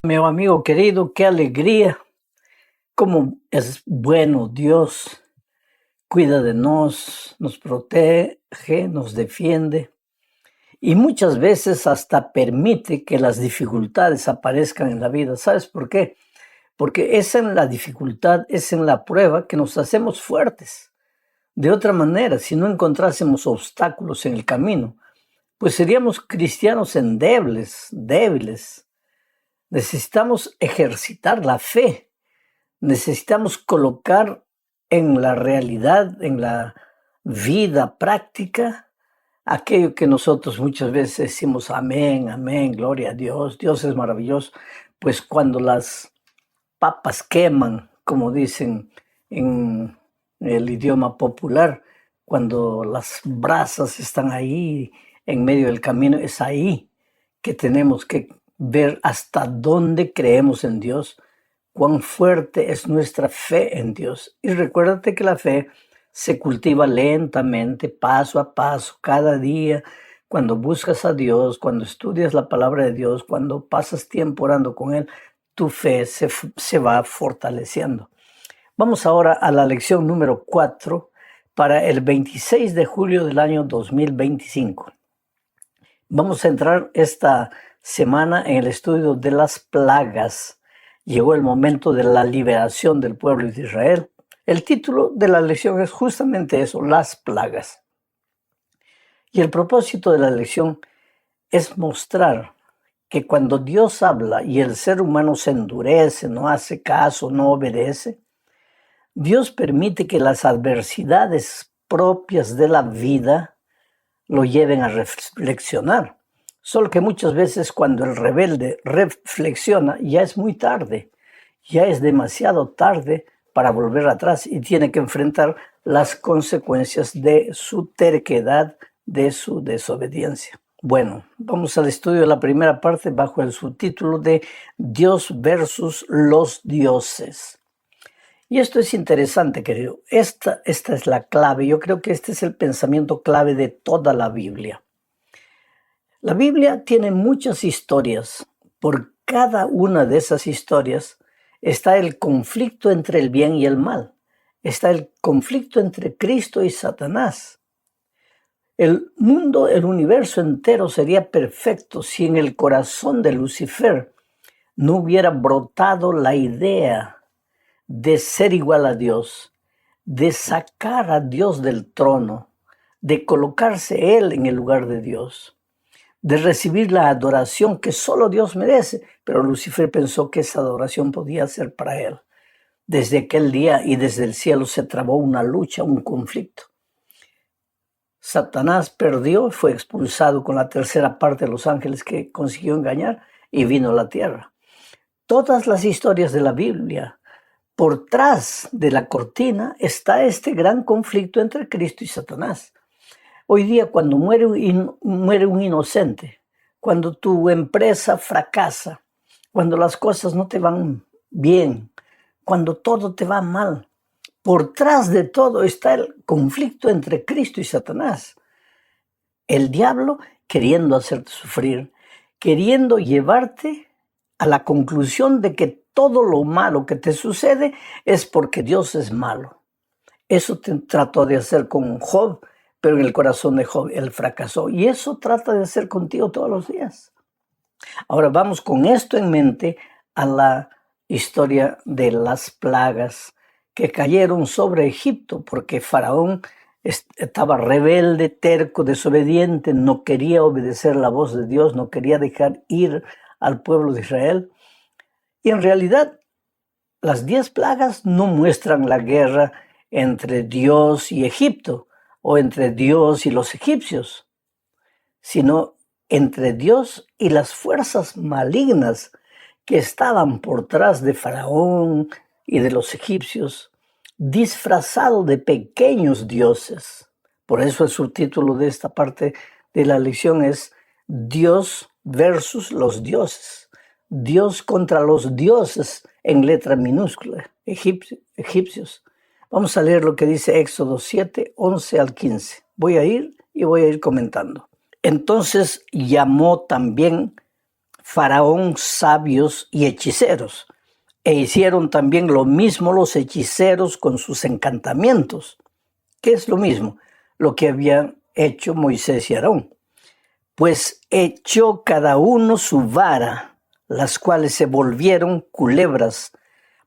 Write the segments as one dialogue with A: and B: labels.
A: Mi amigo querido, qué alegría, cómo es bueno Dios, cuida de nos protege, nos defiende y muchas veces hasta permite que las dificultades aparezcan en la vida. ¿Sabes por qué? Porque es en la dificultad, es en la prueba que nos hacemos fuertes. De otra manera, si no encontrásemos obstáculos en el camino, pues seríamos cristianos débiles. Necesitamos ejercitar la fe. Necesitamos colocar en la realidad, en la vida práctica, aquello que nosotros muchas veces decimos amén, amén, gloria a Dios, Dios es maravilloso. Pues cuando las papas queman, como dicen en el idioma popular, cuando las brasas están ahí en medio del camino, es ahí que tenemos que ver hasta dónde creemos en Dios, cuán fuerte es nuestra fe en Dios. Y recuérdate que la fe se cultiva lentamente, paso a paso, cada día, cuando buscas a Dios, cuando estudias la palabra de Dios, cuando pasas tiempo orando con Él, tu fe se va fortaleciendo. Vamos ahora a la lección número 4 para el 26 de julio del año 2025. Vamos a entrar esta semana en el estudio de las plagas. Llegó el momento de la liberación del pueblo de Israel. El título de la lección es justamente eso, las plagas. Y el propósito de la lección es mostrar que cuando Dios habla y el ser humano se endurece, no hace caso, no obedece, Dios permite que las adversidades propias de la vida lo lleven a reflexionar. Solo que muchas veces cuando el rebelde reflexiona, ya es muy tarde, ya es demasiado tarde para volver atrás y tiene que enfrentar las consecuencias de su terquedad, de su desobediencia. Bueno, vamos al estudio de la primera parte bajo el subtítulo de Dios versus los dioses. Y esto es interesante, querido. Esta es la clave. Yo creo que este es el pensamiento clave de toda la Biblia. La Biblia tiene muchas historias. Por cada una de esas historias está el conflicto entre el bien y el mal. Está el conflicto entre Cristo y Satanás. El mundo, el universo entero sería perfecto si en el corazón de Lucifer no hubiera brotado la idea de ser igual a Dios, de sacar a Dios del trono, de colocarse Él en el lugar de Dios, de recibir la adoración que solo Dios merece, pero Lucifer pensó que esa adoración podía ser para Él. Desde aquel día y desde el cielo se trabó una lucha, un conflicto. Satanás perdió, fue expulsado con la tercera parte de los ángeles que consiguió engañar y vino a la tierra. Todas las historias de la Biblia, por tras de la cortina está este gran conflicto entre Cristo y Satanás. Hoy día cuando muere un inocente, cuando tu empresa fracasa, cuando las cosas no te van bien, cuando todo te va mal, por tras de todo está el conflicto entre Cristo y Satanás. El diablo queriendo hacerte sufrir, queriendo llevarte a la conclusión de que todo lo malo que te sucede es porque Dios es malo. Eso trató de hacer con Job, pero en el corazón de Job él fracasó. Y eso trata de hacer contigo todos los días. Ahora vamos con esto en mente a la historia de las plagas que cayeron sobre Egipto, porque Faraón estaba rebelde, terco, desobediente, no quería obedecer la voz de Dios, no quería dejar ir al pueblo de Israel. Y en realidad, las 10 plagas no muestran la guerra entre Dios y Egipto o entre Dios y los egipcios, sino entre Dios y las fuerzas malignas que estaban por detrás de Faraón y de los egipcios, disfrazado de pequeños dioses. Por eso el subtítulo de esta parte de la lección es Dios versus los dioses. Dios contra los dioses en letra minúscula, egipcios. Vamos a leer lo que dice Éxodo 7, 11 al 15. Voy a ir comentando. Entonces llamó también Faraón sabios y hechiceros. E hicieron también lo mismo los hechiceros con sus encantamientos. ¿Qué es lo mismo? Lo que habían hecho Moisés y Aarón. Pues echó cada uno su vara, las cuales se volvieron culebras,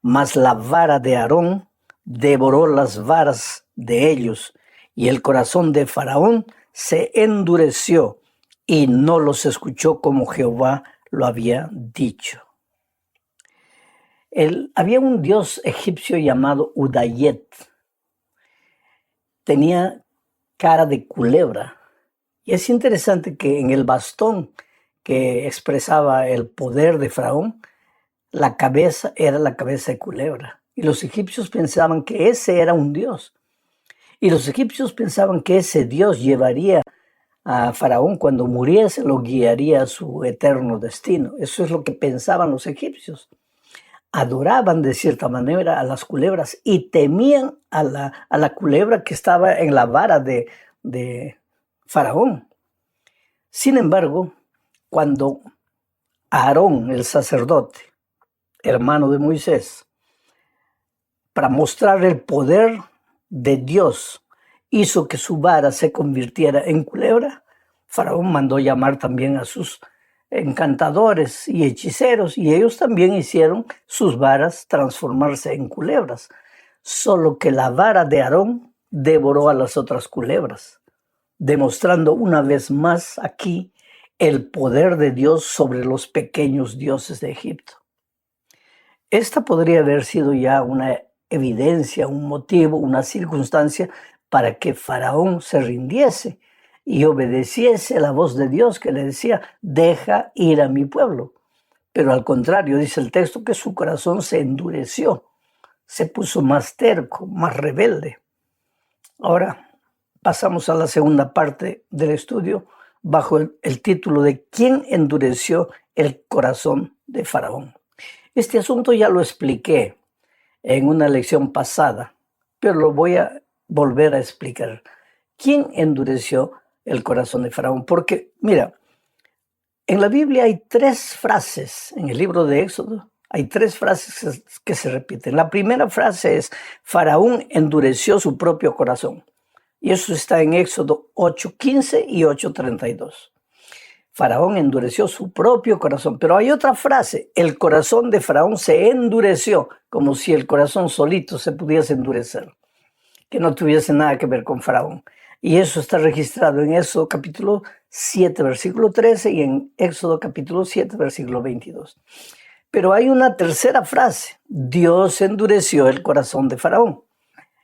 A: mas la vara de Aarón devoró las varas de ellos, y el corazón de Faraón se endureció, y no los escuchó como Jehová lo había dicho. Había un dios egipcio llamado Udayet. Tenía cara de culebra. Y es interesante que en el bastón que expresaba el poder de Faraón, la cabeza era la cabeza de culebra. Y los egipcios pensaban que ese era un dios. Y los egipcios pensaban que ese dios llevaría a Faraón cuando muriese, lo guiaría a su eterno destino. Eso es lo que pensaban los egipcios. Adoraban de cierta manera a las culebras y temían a la culebra que estaba en la vara de Faraón. Sin embargo, cuando Aarón, el sacerdote, hermano de Moisés, para mostrar el poder de Dios, hizo que su vara se convirtiera en culebra, Faraón mandó llamar también a sus encantadores y hechiceros, y ellos también hicieron sus varas transformarse en culebras. Solo que la vara de Aarón devoró a las otras culebras, demostrando una vez más aquí el poder de Dios sobre los pequeños dioses de Egipto. Esta podría haber sido ya una evidencia, un motivo, una circunstancia para que Faraón se rindiese y obedeciese a la voz de Dios que le decía, deja ir a mi pueblo. Pero al contrario, dice el texto que su corazón se endureció, se puso más terco, más rebelde. Ahora pasamos a la segunda parte del estudio bajo el título de ¿Quién endureció el corazón de Faraón? Este asunto ya lo expliqué en una lección pasada, pero lo voy a volver a explicar. ¿Quién endureció el corazón de Faraón? Porque, mira, en la Biblia hay 3 frases, en el libro de Éxodo, hay 3 frases que se repiten. La primera frase es, Faraón endureció su propio corazón. Y eso está en Éxodo 8:15 y 8:32. Faraón endureció su propio corazón. Pero hay otra frase, el corazón de Faraón se endureció, como si el corazón solito se pudiese endurecer, que no tuviese nada que ver con Faraón. Y eso está registrado en Éxodo capítulo 7, versículo 13 y en Éxodo capítulo 7, versículo 22. Pero hay una tercera frase, Dios endureció el corazón de Faraón.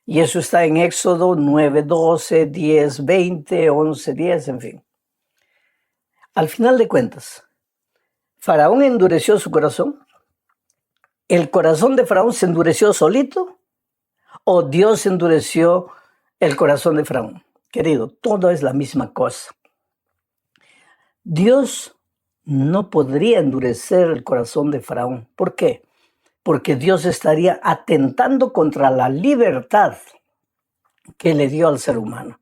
A: Y eso está en Éxodo 9, 12, 10, 20, 11, 10, en fin. Al final de cuentas, Faraón endureció su corazón. ¿El corazón de Faraón se endureció solito o Dios endureció el corazón de Faraón? Querido, todo es la misma cosa. Dios no podría endurecer el corazón de Faraón. ¿Por qué? Porque Dios estaría atentando contra la libertad que le dio al ser humano.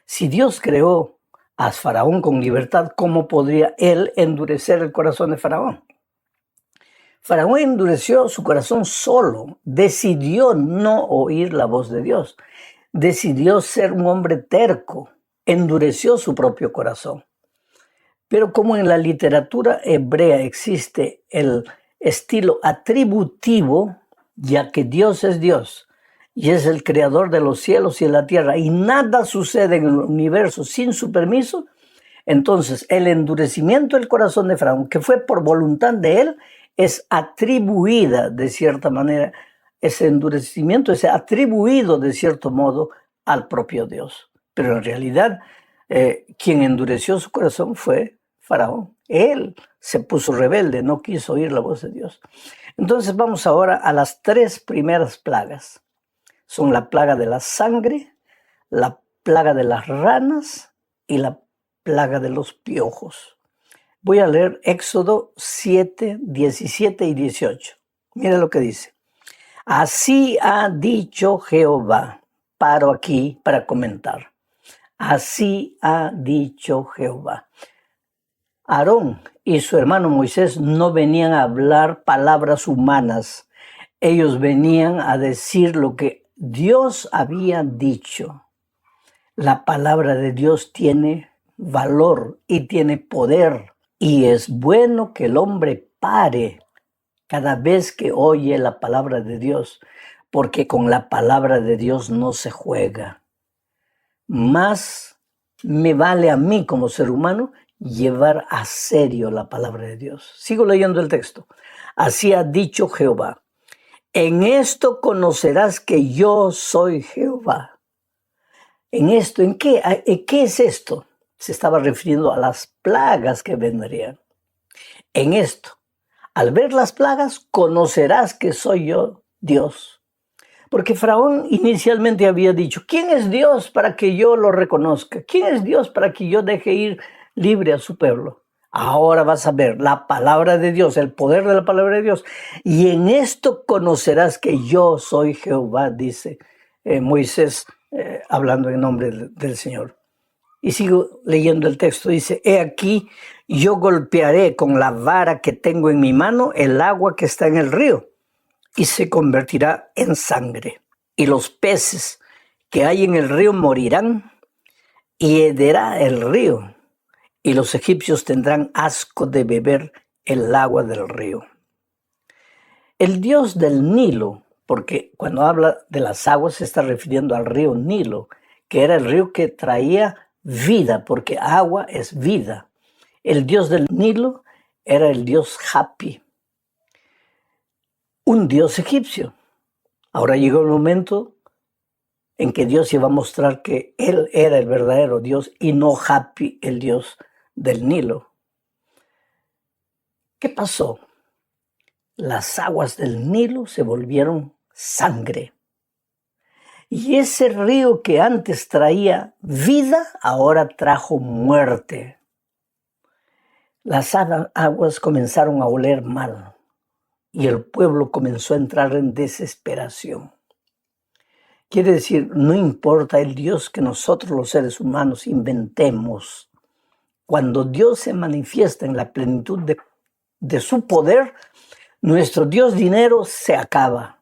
A: Si Dios creó a Faraón con libertad, ¿cómo podría él endurecer el corazón de Faraón? Faraón endureció su corazón solo, decidió no oír la voz de Dios, decidió ser un hombre terco, endureció su propio corazón. Pero como en la literatura hebrea existe el estilo atributivo, ya que Dios es Dios y es el creador de los cielos y de la tierra y nada sucede en el universo sin su permiso, entonces el endurecimiento del corazón de Faraón, que fue por voluntad de él, es atribuida de cierta manera, ese endurecimiento es atribuido de cierto modo al propio Dios. Pero en realidad quien endureció su corazón fue Faraón. Él se puso rebelde, no quiso oír la voz de Dios. Entonces vamos ahora a las 3 primeras plagas. Son la plaga de la sangre, la plaga de las ranas y la plaga de los piojos. Voy a leer Éxodo 7, 17 y 18. Mira lo que dice. Así ha dicho Jehová. Paro aquí para comentar. Así ha dicho Jehová. Aarón, y su hermano Moisés no venían a hablar palabras humanas. Ellos venían a decir lo que Dios había dicho. La palabra de Dios tiene valor y tiene poder. Y es bueno que el hombre pare cada vez que oye la palabra de Dios, porque con la palabra de Dios no se juega. Más me vale a mí como ser humano llevar a serio la palabra de Dios. Sigo leyendo el texto. Así ha dicho Jehová: en esto conocerás que yo soy Jehová. En esto, ¿en qué es esto? Se estaba refiriendo a las plagas que vendrían. En esto, al ver las plagas, conocerás que soy yo Dios. Porque Faraón inicialmente había dicho: ¿quién es Dios para que yo lo reconozca? ¿Quién es Dios para que yo deje ir libre a su pueblo? Ahora vas a ver la palabra de Dios, el poder de la palabra de Dios. Y en esto conocerás que yo soy Jehová, dice Moisés, hablando en nombre del Señor. Y sigo leyendo el texto. Dice: he aquí, yo golpearé con la vara que tengo en mi mano el agua que está en el río, y se convertirá en sangre. Y los peces que hay en el río morirán, y hederá el río, y los egipcios tendrán asco de beber el agua del río. El Dios del Nilo, porque cuando habla de las aguas se está refiriendo al río Nilo, que era el río que traía vida, porque agua es vida. El Dios del Nilo era el Dios Hapi, un Dios egipcio. Ahora llegó el momento en que Dios iba a mostrar que Él era el verdadero Dios y no Hapi, el Dios del Nilo. ¿Qué pasó? Las aguas del Nilo se volvieron sangre. Y ese río que antes traía vida, ahora trajo muerte. Las aguas comenzaron a oler mal y el pueblo comenzó a entrar en desesperación. Quiere decir, no importa el Dios que nosotros los seres humanos inventemos. Cuando Dios se manifiesta en la plenitud de su poder, nuestro Dios dinero se acaba.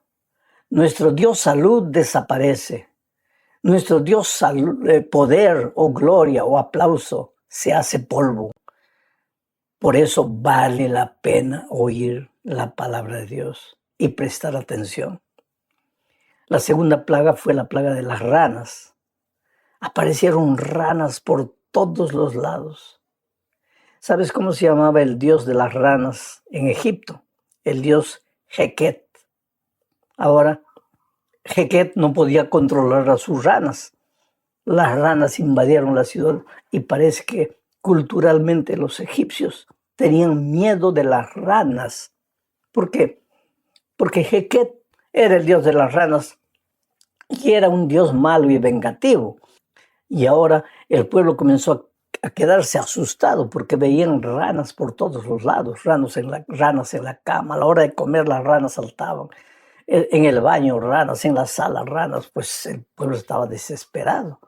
A: Nuestro Dios salud desaparece. Nuestro Dios poder o gloria o aplauso se hace polvo. Por eso vale la pena oír la palabra de Dios y prestar atención. La segunda plaga fue la plaga de las ranas. Aparecieron ranas por todos los lados. ¿Sabes cómo se llamaba el dios de las ranas en Egipto? El dios Heket. Ahora, Heket no podía controlar a sus ranas. Las ranas invadieron la ciudad y parece que culturalmente los egipcios tenían miedo de las ranas. ¿Por qué? Porque Heket era el dios de las ranas y era un dios malo y vengativo. Y ahora el pueblo comenzó a quedarse asustado porque veían ranas por todos los lados, ranas en la cama. A la hora de comer las ranas saltaban. En el baño ranas, en la sala ranas, pues el pueblo estaba desesperado.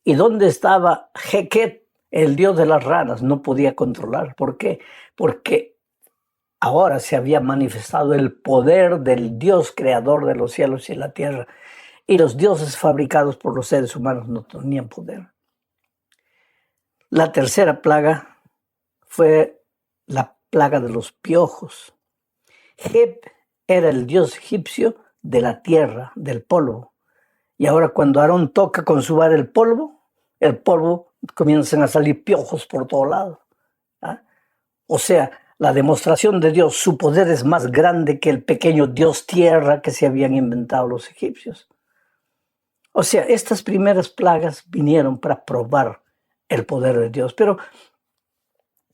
A: ¿Y dónde estaba Heket, el dios de las ranas? No podía controlar. ¿Por qué? Porque ahora se había manifestado el poder del Dios creador de los cielos y la tierra. Y los dioses fabricados por los seres humanos no tenían poder. La tercera plaga fue la plaga de los piojos. Geb era el dios egipcio de la tierra, del polvo. Y ahora cuando Aarón toca con su vara el polvo comienzan a salir piojos por todo lado. ¿Ah? O sea, la demostración de Dios, su poder es más grande que el pequeño dios tierra que se habían inventado los egipcios. O sea, estas primeras plagas vinieron para probar el poder de Dios. Pero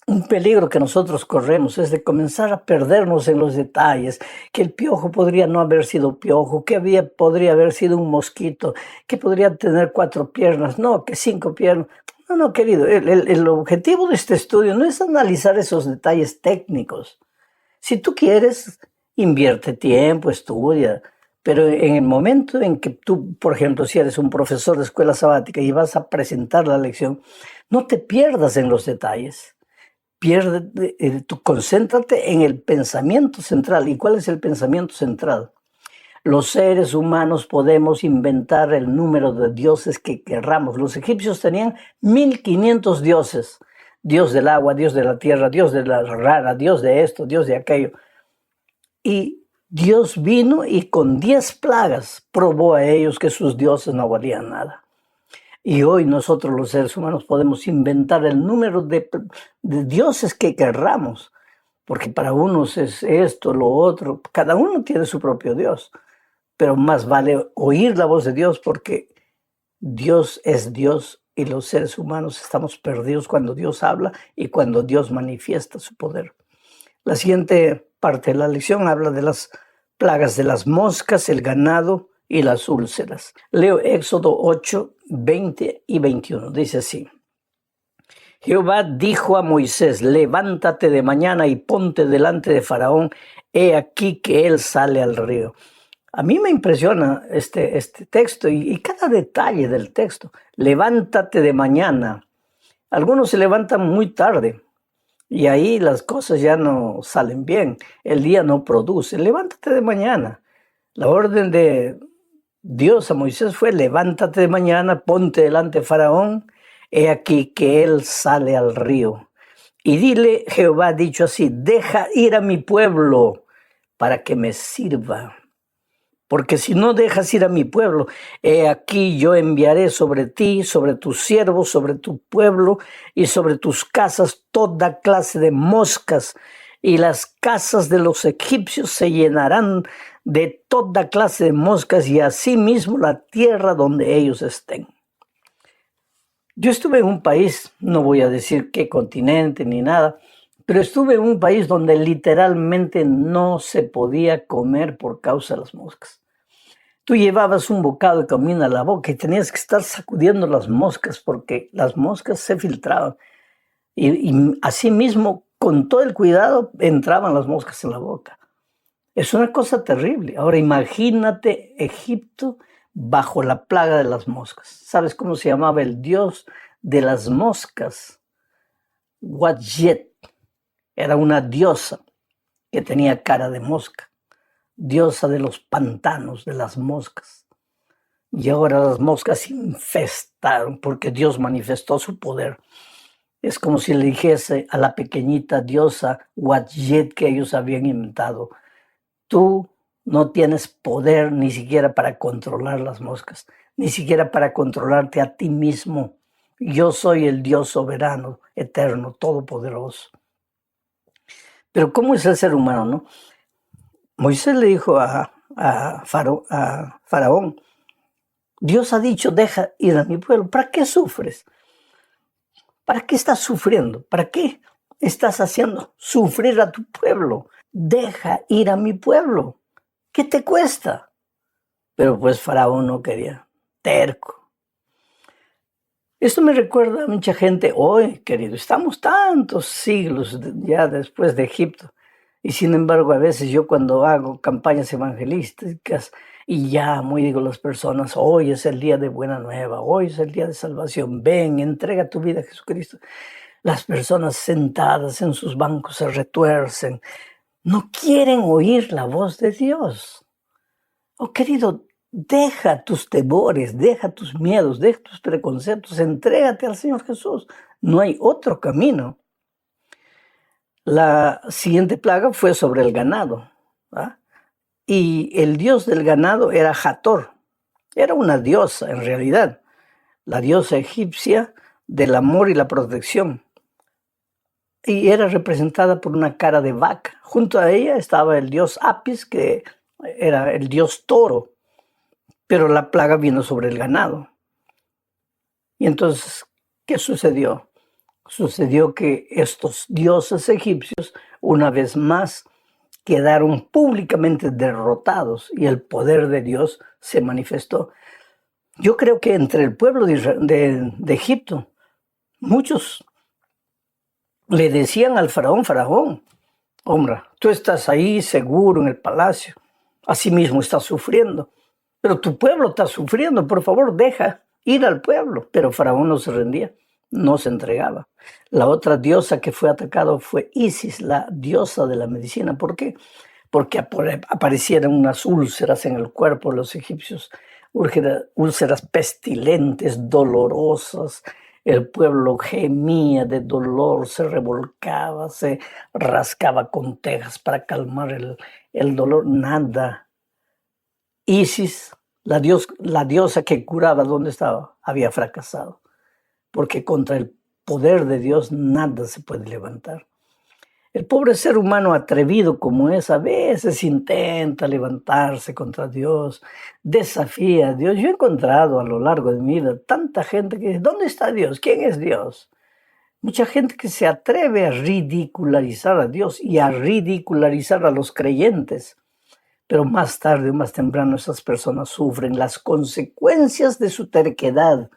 A: un peligro que nosotros corremos es de comenzar a perdernos en los detalles, que el piojo podría no haber sido piojo, que podría haber sido un mosquito, que podría tener 4 piernas, no, que 5 piernas. No, querido, el objetivo de este estudio no es analizar esos detalles técnicos. Si tú quieres, invierte tiempo, estudia, pero en el momento en que tú, por ejemplo, si eres un profesor de escuela sabática y vas a presentar la lección, no te pierdas en los detalles. Tú concéntrate en el pensamiento central. ¿Y cuál es el pensamiento central? Los seres humanos podemos inventar el número de dioses que querramos. Los egipcios tenían 1500 dioses. Dios del agua, Dios de la tierra, Dios de la rara, Dios de esto, Dios de aquello. Y Dios vino y con 10 plagas probó a ellos que sus dioses no valían nada. Y hoy nosotros los seres humanos podemos inventar el número de dioses que querramos, porque para unos es esto, lo otro, cada uno tiene su propio Dios, pero más vale oír la voz de Dios porque Dios es Dios y los seres humanos estamos perdidos cuando Dios habla y cuando Dios manifiesta su poder. La siguiente parte de la lección habla de las plagas de las moscas, el ganado y las úlceras. Leo Éxodo 8, 20 y 21. Dice así. Jehová dijo a Moisés, levántate de mañana y ponte delante de Faraón, he aquí que él sale al río. A mí me impresiona este texto y cada detalle del texto. Levántate de mañana. Algunos se levantan muy tarde y ahí las cosas ya no salen bien. El día no produce. Levántate de mañana. La orden de Dios a Moisés fue, levántate de mañana, ponte delante de Faraón, he aquí que él sale al río. Y dile, Jehová ha dicho así, deja ir a mi pueblo para que me sirva. Porque si no dejas ir a mi pueblo, he aquí yo enviaré sobre ti, sobre tus siervos, sobre tu pueblo y sobre tus casas toda clase de moscas, y las casas de los egipcios se llenarán de toda clase de moscas, y asimismo la tierra donde ellos estén. Yo estuve en un país, no voy a decir qué continente ni nada, pero estuve en un país donde literalmente no se podía comer por causa de las moscas. Tú llevabas un bocado de comida a la boca y tenías que estar sacudiendo las moscas porque las moscas se filtraban. Y así mismo, con todo el cuidado, entraban las moscas en la boca. Es una cosa terrible. Ahora imagínate Egipto bajo la plaga de las moscas. ¿Sabes cómo se llamaba el dios de las moscas? Wadjet. Era una diosa que tenía cara de mosca. Diosa de los pantanos, de las moscas. Y ahora las moscas infestaron porque Dios manifestó su poder. Es como si le dijese a la pequeñita diosa Wadjet que ellos habían inventado, tú no tienes poder ni siquiera para controlar las moscas, ni siquiera para controlarte a ti mismo. Yo soy el Dios soberano, eterno, todopoderoso. Pero ¿cómo es el ser humano, no? Moisés le dijo a Faraón, Dios ha dicho, deja ir a mi pueblo. ¿Para qué sufres? ¿Para qué estás sufriendo? ¿Para qué estás haciendo sufrir a tu pueblo? Deja ir a mi pueblo. ¿Qué te cuesta? Pero pues Faraón no quería, terco. Esto me recuerda a mucha gente hoy, querido. Estamos tantos siglos ya después de Egipto. Y sin embargo, a veces yo cuando hago campañas evangelísticas y llamo y digo a las personas, hoy es el día de buena nueva, hoy es el día de salvación, ven, entrega tu vida a Jesucristo. Las personas sentadas en sus bancos se retuercen, no quieren oír la voz de Dios. Oh, querido, deja tus temores, deja tus miedos, deja tus preconceptos, entrégate al Señor Jesús. No hay otro camino. La siguiente plaga fue sobre el ganado, ¿verdad? Y el dios del ganado era Hathor. Era una diosa, en realidad, la diosa egipcia del amor y la protección. Y era representada por una cara de vaca. Junto a ella estaba el dios Apis, que era el dios toro. Pero la plaga vino sobre el ganado. Y entonces, ¿qué sucedió? Sucedió que estos dioses egipcios, una vez más, quedaron públicamente derrotados y el poder de Dios se manifestó. Yo creo que entre el pueblo de Egipto, muchos le decían al faraón, hombre, tú estás ahí seguro en el palacio, así mismo estás sufriendo, pero tu pueblo está sufriendo, por favor, deja ir al pueblo. Pero Faraón no se rendía. no se entregaba. La otra diosa que fue atacada fue Isis, la diosa de la medicina. ¿Por qué? Porque aparecieron unas úlceras en el cuerpo de los egipcios, úlceras pestilentes, dolorosas. El pueblo gemía de dolor, se revolcaba, se rascaba con tejas para calmar el dolor. Nada. Isis, la diosa que curaba, ¿dónde estaba? Había fracasado, porque contra el poder de Dios nada se puede levantar. El pobre ser humano atrevido como es, a veces intenta levantarse contra Dios, desafía a Dios. Yo he encontrado a lo largo de mi vida tanta gente que dice, ¿dónde está Dios? ¿Quién es Dios? Mucha gente que se atreve a ridicularizar a Dios y a ridicularizar a los creyentes. Pero más tarde o más temprano esas personas sufren las consecuencias de su terquedad.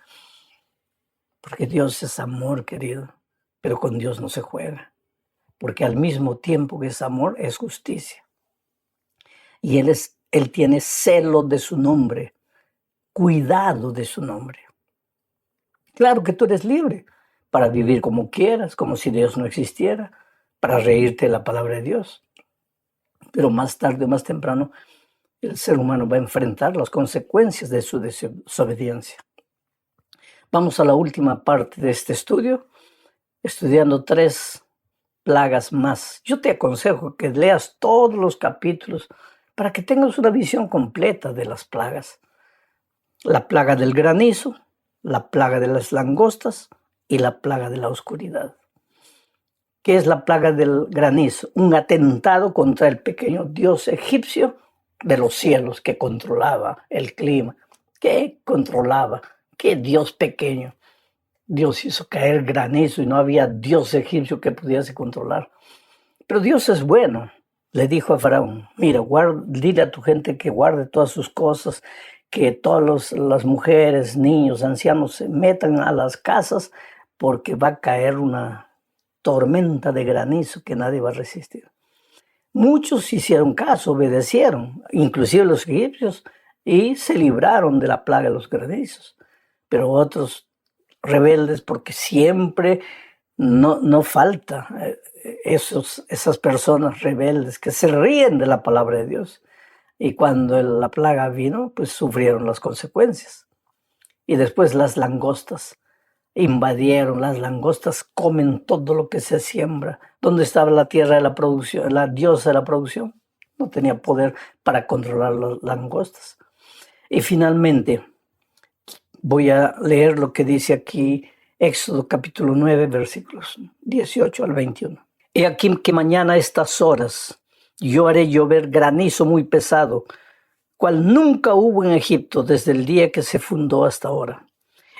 A: Porque Dios es amor, querido, pero con Dios no se juega. Porque al mismo tiempo que es amor, es justicia. Y Él tiene celo de su nombre, cuidado de su nombre. Claro que tú eres libre para vivir como quieras, como si Dios no existiera, para reírte de la palabra de Dios. Pero más tarde o más temprano, el ser humano va a enfrentar las consecuencias de su desobediencia. Vamos a la última parte de este estudio, estudiando 3 plagas más. Yo te aconsejo que leas todos los capítulos para que tengas una visión completa de las plagas. La plaga del granizo, la plaga de las langostas y la plaga de la oscuridad. ¿Qué es la plaga del granizo? Un atentado contra el pequeño dios egipcio de los cielos que controlaba el clima. ¿Qué controlaba? ¿Qué dios pequeño? Dios hizo caer granizo y no había dios egipcio que pudiese controlar. Pero Dios es bueno. Le dijo a Faraón, mira, dile a tu gente que guarde todas sus cosas, que todas las mujeres, niños, ancianos se metan a las casas porque va a caer una tormenta de granizo que nadie va a resistir. Muchos hicieron caso, obedecieron, inclusive los egipcios, y se libraron de la plaga de los granizos. Pero otros rebeldes, porque siempre no falta esas personas rebeldes que se ríen de la palabra de Dios. Y cuando la plaga vino, pues sufrieron las consecuencias. Y después las langostas invadieron, las langostas comen todo lo que se siembra. ¿Dónde estaba la tierra de la producción, la diosa de la producción? No tenía poder para controlar las langostas. Y finalmente, voy a leer lo que dice aquí Éxodo capítulo 9, versículos 18 al 21. He aquí que mañana a estas horas yo haré llover granizo muy pesado, cual nunca hubo en Egipto desde el día que se fundó hasta ahora.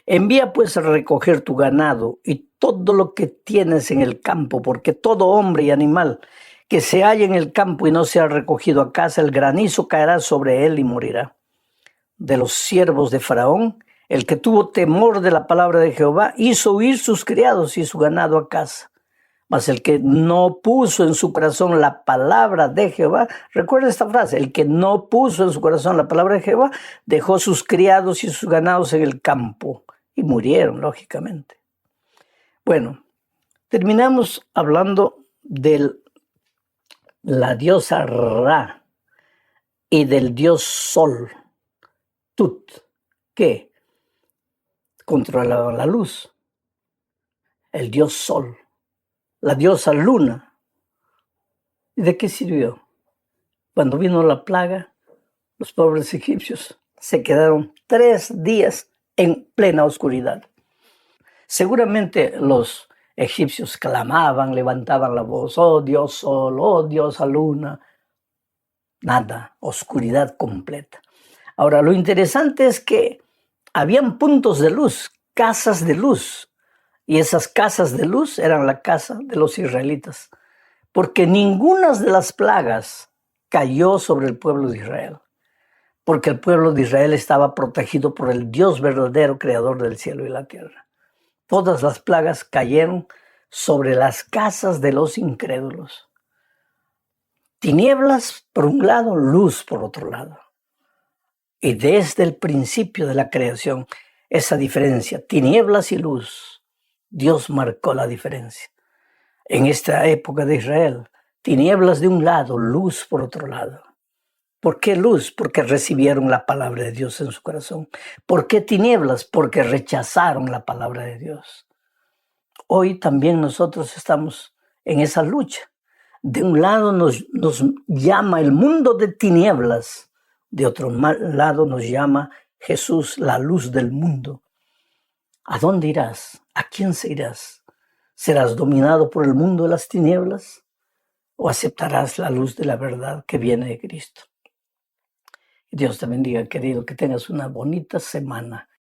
A: Envía pues a recoger tu ganado y todo lo que tienes en el campo, porque todo hombre y animal que se halla en el campo y no sea recogido a casa, el granizo caerá sobre él y morirá. De los siervos de Faraón, el que tuvo temor de la palabra de Jehová, hizo huir sus criados y su ganado a casa. Mas el que no puso en su corazón la palabra de Jehová, recuerda esta frase, el que no puso en su corazón la palabra de Jehová, dejó sus criados y sus ganados en el campo y murieron, lógicamente. Bueno, terminamos hablando de la diosa Ra y del dios Sol, Tut, que controlaba la luz, el dios Sol, la diosa Luna. ¿Y de qué sirvió? Cuando vino la plaga, los pobres egipcios se quedaron 3 días en plena oscuridad. Seguramente los egipcios clamaban, levantaban la voz, oh Dios Sol, oh diosa Luna. Nada, oscuridad completa. Ahora, lo interesante es que habían puntos de luz, casas de luz, y esas casas de luz eran la casa de los israelitas, porque ninguna de las plagas cayó sobre el pueblo de Israel, porque el pueblo de Israel estaba protegido por el Dios verdadero, creador del cielo y la tierra. Todas las plagas cayeron sobre las casas de los incrédulos. Tinieblas por un lado, luz por otro lado. Y desde el principio de la creación, esa diferencia, tinieblas y luz, Dios marcó la diferencia. En esta época de Israel, tinieblas de un lado, luz por otro lado. ¿Por qué luz? Porque recibieron la palabra de Dios en su corazón. ¿Por qué tinieblas? Porque rechazaron la palabra de Dios. Hoy también nosotros estamos en esa lucha. De un lado nos llama el mundo de tinieblas, de otro lado nos llama Jesús, la luz del mundo. ¿A dónde irás? ¿A quién seguirás? ¿Serás dominado por el mundo de las tinieblas o aceptarás la luz de la verdad que viene de Cristo? Dios te bendiga, querido, que tengas una bonita semana